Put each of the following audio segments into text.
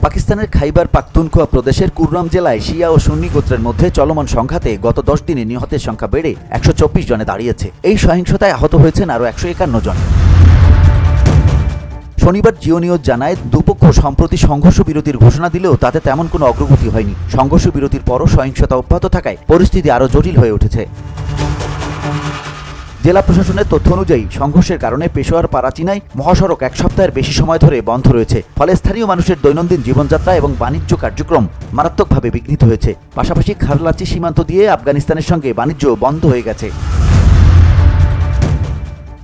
পাকিস্তানের খাইবার পাখতুনখোয়া প্রদেশের কুররাম জেলায় শিয়া ও সুন্নি গোত্রের মধ্যে চলমান সংঘাতে গত 10 দিনে নিহতের সংখ্যা বেড়ে 124 জনে দাঁড়িয়েছে। এই সহিংসতায় আহত হয়েছেন আরও 151 জন। শনিবার জিও নিউজ জানায়, দুপক্ষ সম্প্রতি সংঘর্ষ বিরতির ঘোষণা দিলেও তাতে তেমন কোনো অগ্রগতি হয়নি। সংঘর্ষ বিরতির পরও সহিংসতা অব্যাহত থাকায় পরিস্থিতি আরও জটিল হয়ে উঠেছে। জেলা প্রশাসনের তথ্য অনুযায়ী সংঘর্ষের কারণে পেশোয়ার পারাচিনায় মহাসড়ক এক সপ্তাহের বেশি সময় ধরে বন্ধ রয়েছে। ফলে স্থানীয় মানুষের দৈনন্দিন জীবনযাত্রা এবং বাণিজ্য কার্যক্রম মারাত্মকভাবে বিঘ্নিত হয়েছে। পাশাপাশি খারলাচি সীমান্ত দিয়ে আফগানিস্তানের সঙ্গে বাণিজ্য বন্ধ হয়ে গেছে।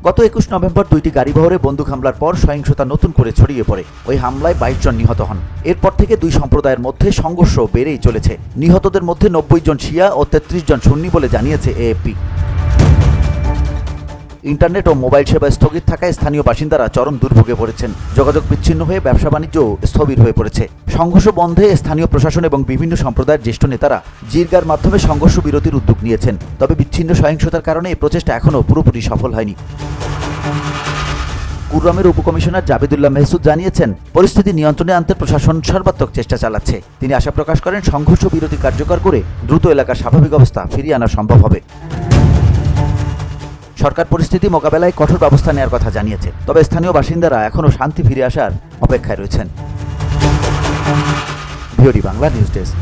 গত 21 নভেম্বর 2টি গাড়িবহরে বন্দুক হামলার পর সহিংসতা নতুন করে ছড়িয়ে পড়ে। ওই হামলায় 22 জন নিহত হন। এরপর থেকে দুই সম্প্রদায়ের মধ্যে সংঘর্ষ বেড়েই চলেছে। নিহতদের মধ্যে 90 জন শিয়া ও 33 জন সুন্নি বলে জানিয়েছে এএফপি। ইন্টারনেট ও মোবাইল সেবা স্থগিত থাকায় স্থানীয় বাসিন্দারা চরম দুর্ভোগে পড়েছেন। যোগাযোগ বিচ্ছিন্ন হয়ে ব্যবসা বাণিজ্য স্থবির হয়ে পড়েছে। সংঘর্ষ বন্ধে স্থানীয় প্রশাসন এবং বিভিন্ন সম্প্রদায়ের জ্যেষ্ঠ নেতারা জিরগার মাধ্যমে সংঘর্ষ বিরতির উদ্যোগ নিয়েছেন। তবে বিচ্ছিন্ন সহিংসতার কারণে এই প্রচেষ্টা এখনও পুরোপুরি সফল হয়নি। কুররামের উপকমিশনার জাবেদুল্লাহ মেহসুদ জানিয়েছেন, পরিস্থিতি নিয়ন্ত্রণে আনতে প্রশাসন সর্বাত্মক চেষ্টা চালাচ্ছে। তিনি আশা প্রকাশ করেন, সংঘর্ষ বিরতি কার্যকর করে দ্রুত এলাকার স্বাভাবিক অবস্থা ফিরিয়ে আনা সম্ভব হবে। সরকার পরিস্থিতি মোকাবেলায় কঠোর ব্যবস্থা নেওয়ার কথা জানিয়েছে। তবে স্থানীয় বাসিন্দারা এখনও শান্তি ফিরে আসার অপেক্ষায় রয়েছেন। VOD Bangla news desk.